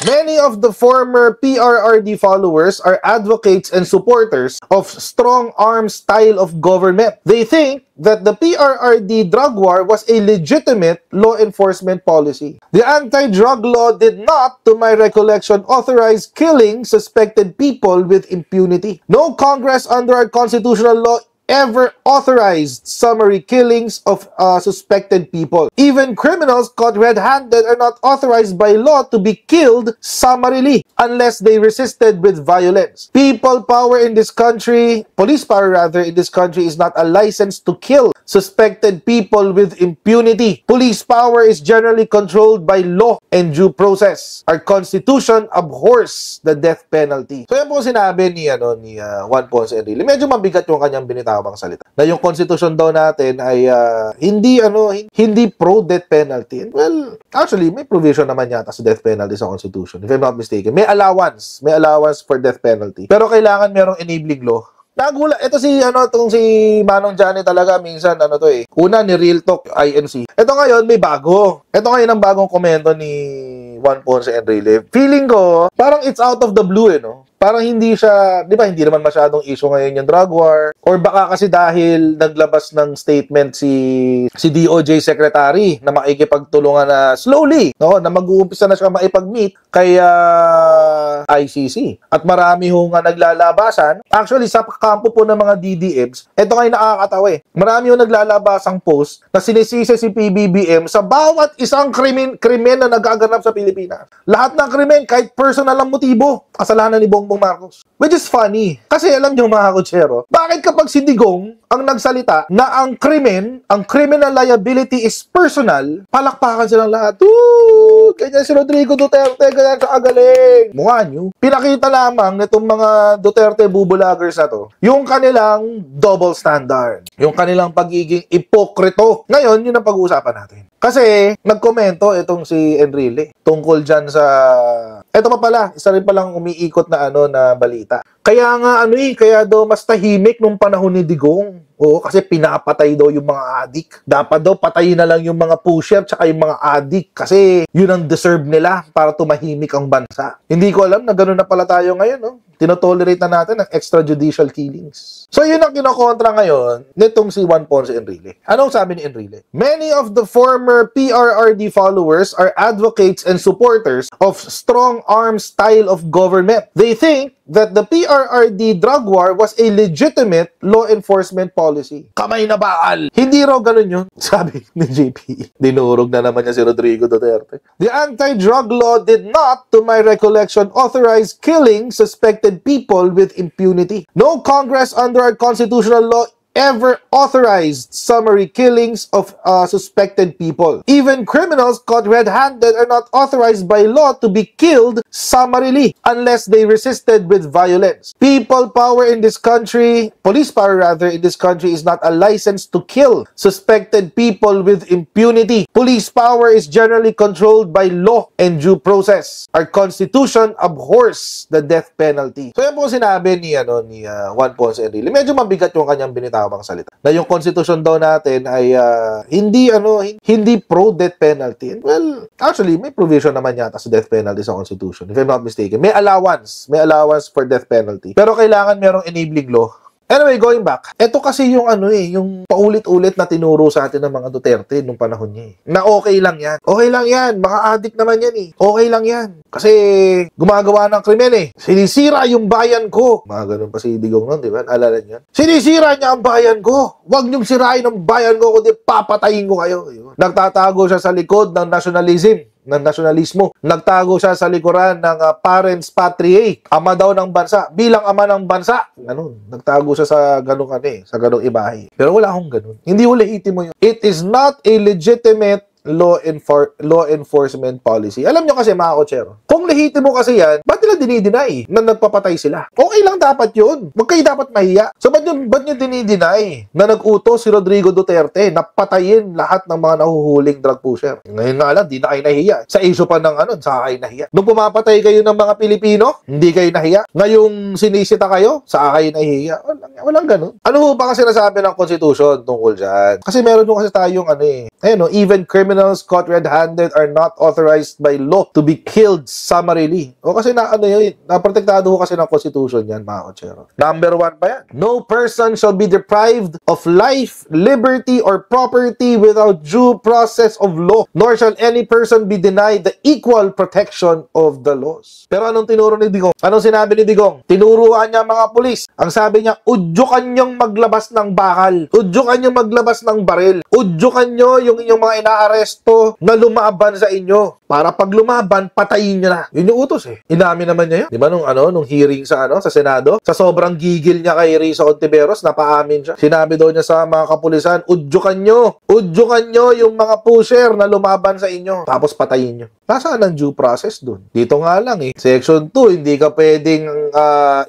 Many of the former PRRD followers are advocates and supporters of strong arm style of government. They think that the PRRD drug war was a legitimate law enforcement policy. The anti-drug law did not, to my recollection, authorize killing suspected people with impunity. No Congress under our constitutional law ever authorized summary killings of suspected people. Even criminals caught red-handed are not authorized by law to be killed summarily unless they resisted with violence. People power in this country, police power rather in this country, is not a license to kill suspected people with impunity. Police power is generally controlled by law and due process. Our Constitution abhors the death penalty. So yan po sinabi ni Juan Ponce Enrile. Medyo mabigat yung kanyang binitawang salita. Na yung Constitution daw natin ay hindi pro death penalty. Well, actually may provision naman yata sa death penalty sa Constitution. If I'm not mistaken, may allowance for death penalty. Pero kailangan merong enabling law. Nagula, ito si Manong Johnny talaga minsan Una ni Real Talk INC. Ito ngayon may bago. Ito ngayon ang bagong komento ni Juan Ponce Enrile. Feeling ko parang it's out of the blue no. Parang hindi siya, di ba, hindi naman masyadong issue ngayon yung drug war. Or baka kasi dahil naglabas ng statement si DOJ Secretary na makikipagtulungan na slowly, no, na mag-uumpisa na siya maipag-meet kay ICC. At marami hong naglalabasan. Actually, sa kampo po ng mga DDMs, ito ngayon nakakatawa Marami hong naglalabasang post na sinisisi si PBBM sa bawat isang krimen na nagaganap sa Pilipinas. Lahat ng krimen, kahit personal ang motibo, kasalanan ni Bongbong Marcos. Which is funny. Kasi alam nyo mga kutsero, bakit kapag si Digong ang nagsalita na ang criminal liability is personal, palakpakan silang lahat. Ganyan si Rodrigo Duterte, ganyan sa agaling. Mukha nyo. Pinakita lamang nitong mga Duterte bubulagers na to, yung kanilang double standard. Yung kanilang pagiging ipokrito. Ngayon, yun ang pag-uusapan natin. Kasi, nagkomento itong si Enrile tungkol dyan sa... Ito pa pala, isa rin palang umiikot na na balita. Kaya nga kaya daw mas tahimik nung panahon ni Digong. Oo, kasi pinapatay daw yung mga adik. Dapat daw patayin na lang yung mga pusher tsaka yung mga adik kasi yun ang deserve nila para tumahimik ang bansa. Hindi ko alam na gano'n na pala tayo ngayon, no? Tinotolerate na natin ang extrajudicial killings. So yun ang kinokontra ngayon nitong si Juan Ponce Enrile. Anong sabi ni Enrile? Many of the former PRRD followers are advocates and supporters of strong arm style of government. They think that the PRRD drug war was a legitimate law enforcement policy. Kamay na baal. Hindi raw ganun yun, sabi ni JP. Dinurog na naman niya si Rodrigo Duterte. The anti-drug law did not, to my recollection, authorize killing suspected people with impunity. No Congress under our constitutional law ever authorized summary killings of suspected people. Even criminals caught red-handed are not authorized by law to be killed summarily unless they resisted with violence. People power in this country, police power rather in this country, is not a license to kill suspected people with impunity. Police power is generally controlled by law and due process. Our Constitution abhors the death penalty. So yan po sinabi ni Juan Ponce Enrile. Medyo mabigat yung kanyang binitawang salita. Na yung Constitution daw natin ay hindi pro death penalty. Well, actually may provision naman yata sa death penalty sa Constitution. If I'm not mistaken, may allowance for death penalty. Pero kailangan merong enabling law. Anyway, going back. Ito kasi yung yung paulit-ulit na tinuro sa atin ng mga Duterte nung panahon niya. Na okay lang yan. Okay lang yan. Mga adik naman yan Okay lang yan. Kasi gumagawa ng krimen Sinisira yung bayan ko. Mga ganun pa si Digong nun, di ba? Alala niyo? Sinisira niya ang bayan ko. Huwag niyong sirain ang bayan ko kundi papatayin ko kayo. Nagtatago siya sa likod ng nasyonalismo. Nagtago siya sa likuran ng parents patriae, ama daw ng bansa. Bilang ama ng bansa, ganun. Nagtago siya sa ganung sa ganung ibahe. Pero wala akong ganun. Hindi legitimo yun. It is not a legitimate law enforcement policy. Alam nyo kasi mga kotsero, kung lehitimo kasi yan, ba't nila dinideny na nagpapatay sila? Okay lang dapat yun. Huwag kayo dapat mahiya. So ba't nyo dinideny na nag-utos si Rodrigo Duterte na patayin lahat ng mga nahuhuling drug pusher? Ngayon nga lang, di na kayo nahiya. Sa issue pa ng saka kayo nahiya. Nung pumapatay kayo ng mga Pilipino, hindi kayo nahiya. Ngayong sinisita kayo, saka kayo nahiya. Walang ganun. Ano ba kasi nasabi ng Constitution tungkol dyan? Kasi meron nyo kasi tayong even criminals caught red-handed are not authorized by law to be killed summarily. O kasi na ano yun, naprotektado ko kasi ng Constitution yan, mga kotsero. Number 1 pa yan. No person shall be deprived of life, liberty, or property without due process of law, nor shall any person be denied the equal protection of the laws. Pero anong tinuro ni Digong? Anong sinabi ni Digong? Tinuruan niya mga pulis. Ang sabi niya, udyukan niyong maglabas ng bakal. Udyukan niyong maglabas ng baril. Udyukan niyo yung inyong mga inaaresto na lumaban sa inyo. Para pag lumaban, patayin niyo na. Yun yung utos eh. Inamin naman niya yun. Di ba nung hearing sa Senado? Sa sobrang gigil niya kay Risa Ontiveros, napaamin siya. Sinabi daw niya sa mga kapulisan, udyukan nyo yung mga pusher na lumaban sa inyo. Tapos patayin nyo. Nasaan ang due process dun? Dito nga lang eh. Section 2, hindi ka pwedeng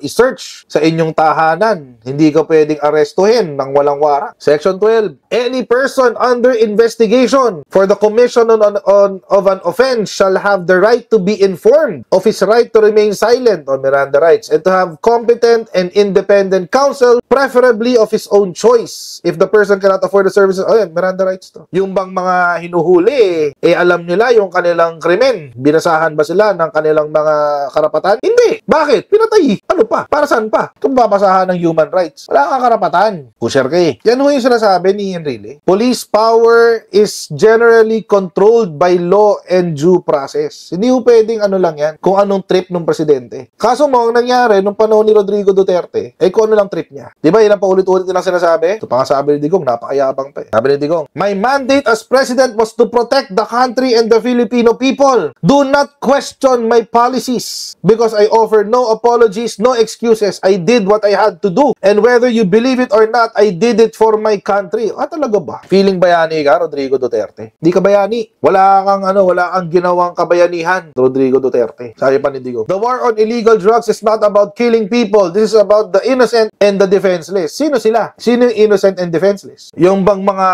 i-search sa inyong tahanan. Hindi ka pwedeng arestuhin ng walang warrant. Section 12, any person under investigation for the commission of an offense shall have the right to be informed of his right to remain silent on Miranda rights and to have competent and independent counsel, preferably of his own choice. If the person cannot afford the services, Miranda rights to. Yung bang mga hinuhuli, alam nila yung kanilang krimen. Binasahan ba sila ng kanilang mga karapatan? Hindi. Bakit? Pinatay. Ano pa? Para saan pa? Kung babasahan ng human rights. Wala kang karapatan. Pusher ka eh. Yan ho yung sinasabi ni Enrile. Police power is generally controlled by law and due process. Hindi ho pwedeng ano lang yan, kung anong trip ng presidente. Kaso mo, ang nangyari nung panahon ni Rodrigo Duterte, kung ano lang trip niya. Di ba, yun ang paulit-ulit nilang sinasabi? Ito pa nga sabi ni Digong, napakayabang pa eh. Sabi ni Digong, my mandate as president was to protect the country and the Filipino people. Do not question my policies because I offer no apologies, no excuses. I did what I had to do. And whether you believe it or not, I did it for my country. Talaga ba? Feeling bayani ka, Rodrigo Duterte? Di ka bayani. Wala kang ginawang kabayanihan, Rodrigo Duterte. Sabi pa ni Digong, the war on illegal drugs is not about killing people. This is about the innocent and the defenseless. Sino sila? Sino yung innocent and defenseless? Yung bang mga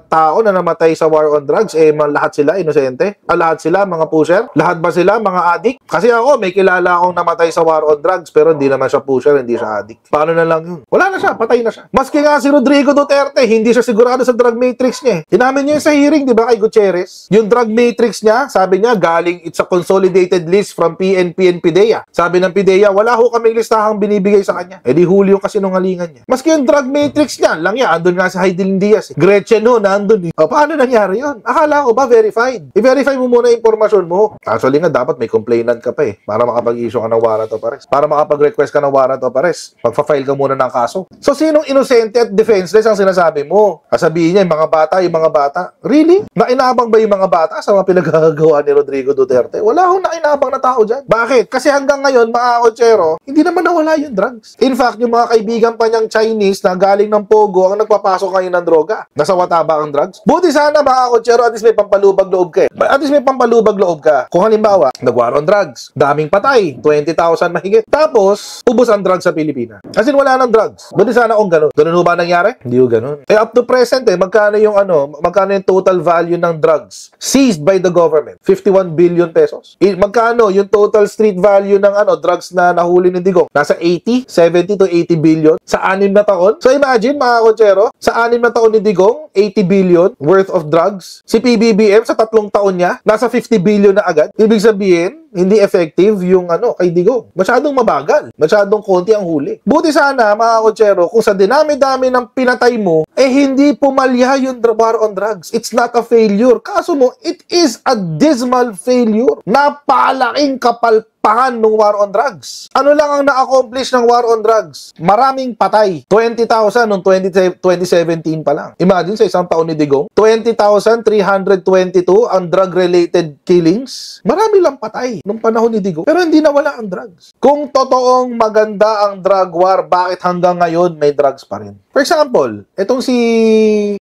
tao na namatay sa war on drugs, lahat sila inosente? Lahat sila mga pusher? Lahat ba sila mga addict? Kasi ako, may kilala akong namatay sa war on drugs, pero hindi naman siya pusher, hindi siya addict. Paano na lang yun? Wala na siya, patay na siya. Maski nga si Rodrigo Duterte, hindi siya sigurado sa drug matrix niya. Inamin niya sa hearing, di ba, kay Gutierrez? Yung drug matrix niya, sabi niya, galing, it's a consolidated list from PNP and PIDEA. Sabi ng PIDEA, wala ho kaming listahang binibigay sa kanya. Di huli yung kasinungalingan niya. Maski yung drug matrix niya, lang yan, andun nga si Heidelin Diaz. Gretchen ho, naandun eh. Paano nangyari yun? Akala ko ba verified? I-verify mo muna yung impormasyon mo. Actually nga, dapat may complainant ka pa eh, para makapag-issue ka ng warrant of arrest. Para makapag-request ka ng warrant of arrest, magpa-file ka muna ng kaso. So, sinong inosente at defenseless ang sinasabi mo? Sabihin niya, yung mga bata. Really? Nainabang ba yung mga bata sa mga pinagagawa ni Rodrigo Duterte? Wala akong nainabang na tao dyan. Bakit? Kasi hanggang ngayon, mga kotsero, hindi naman nawala yung drugs. In fact, yung mga kaibigan pa niyang Chinese na galing ng Pogo ang nagpapasok ngayon ng droga. Nasa wataba ang drugs. Buti sana, mga kotsero, at least may pampalubag loob ka eh. At least may pampalubag loob ka. Kung halimbawa, nag-war on drugs, daming patay, 20,000 mahigit. Tapos, ubos ang drugs sa Pilipinas. Kasi wala ng drugs. Buti sana kung ganun. Ganun ba nangyari? Hindi ho ganun. Up to present magkano yung total value ng drugs seized by the government? 51 billion pesos. Magkano yung total street value ng drugs na nahuli ni Digong? Nasa 70 to 80 billion sa 6 na taon. So imagine mga kotsero, sa 6 na taon ni Digong, 80 billion worth of drugs. Si PBBM sa 3 taon niya, nasa 50 billion na agad. Ibig sabihin, hindi effective yung kay Digong. Masyadong mabagal. Masyadong konti ang huli. Buti sana, mga kotsero, kung sa dinami-dami ng pinatay mo, hindi pumalya yung war on drugs. It's not a failure. Kaso mo, it is a dismal failure. Napakalaking kapalpakan ng war on drugs. Ano lang ang na-accomplish ng war on drugs? Maraming patay. 20,000 noong 2017 pa lang. Imagine sa isang taon ni Digong, 20,322 ang drug-related killings. Marami lang patay nung panahon ni Digong. Pero hindi nawala ang drugs. Kung totoong maganda ang drug war, bakit hanggang ngayon may drugs pa rin? For example, itong si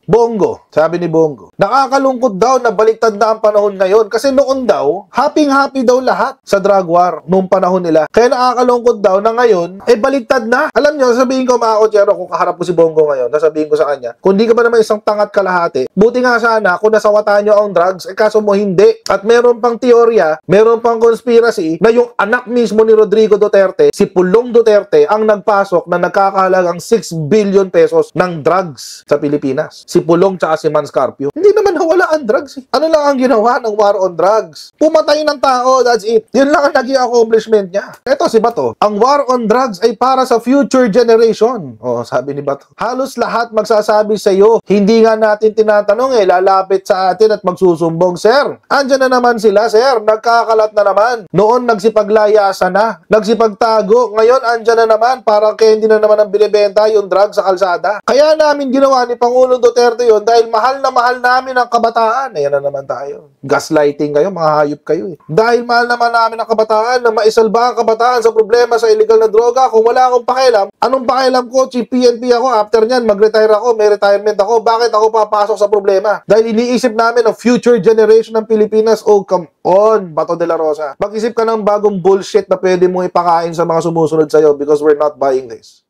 Bongo, sabi ni Bongo, nakakalungkot daw na baliktad na ang panahon ngayon kasi noon daw, happy-happy daw lahat sa drug war noong panahon nila. Kaya nakakalungkot daw na ngayon, baliktad na. Alam nyo, sabihin ko mga kotsero, kung kaharap ko si Bongo ngayon, sasabihin ko sa kanya, kung di ka ba naman isang tangat kalahati, buti nga sana kung nasawatan nyo ang drugs, kaso mo hindi. At meron pang teorya, meron pang conspiracy na yung anak mismo ni Rodrigo Duterte, si Pulong Duterte, ang nagpasok na nagkakahalagang 6 billion pesos ng drugs sa Pilipinas. Si Pulong tsaka si Mans Carpio. Hindi naman nawala ang drugs. Ano lang ang ginawa ng war on drugs? Pumatay ng tao, that's it. Yun lang ang naging accomplishment niya. Ito si Bato, ang war on drugs ay para sa future generation. Sabi ni Bato. Halos lahat magsasabi sa iyo, hindi nga natin tinatanong lalapit sa atin at magsusumbong, sir. Andyan na naman sila, sir. Nagkakalat na naman. Noon nagsipaglayasan na, nagsipagtago. Ngayon andyan na naman, parang candy na naman ang binibenta yung drugs sa kalsada. Kaya namin ginawa ni Pangulong Duterte yun dahil mahal na mahal namin ang kabataan. Ayan na naman tayo. Gaslighting kayo, mga hayop kayo eh. Dahil mahal naman namin ang kabataan, na maisalba ang kabataan sa problema sa illegal na droga. Kung wala akong pakialam, anong pakialam ko? Chief PNP ako, after nyan, mag-retire ako, may retirement ako. Bakit ako papasok sa problema? Dahil iniisip namin ang future generation ng Pilipinas. Oh, come on, Bato de la Rosa. Mag-isip ka ng bagong bullshit na pwede mong ipakain sa mga sumusunod sa'yo because we're not buying this.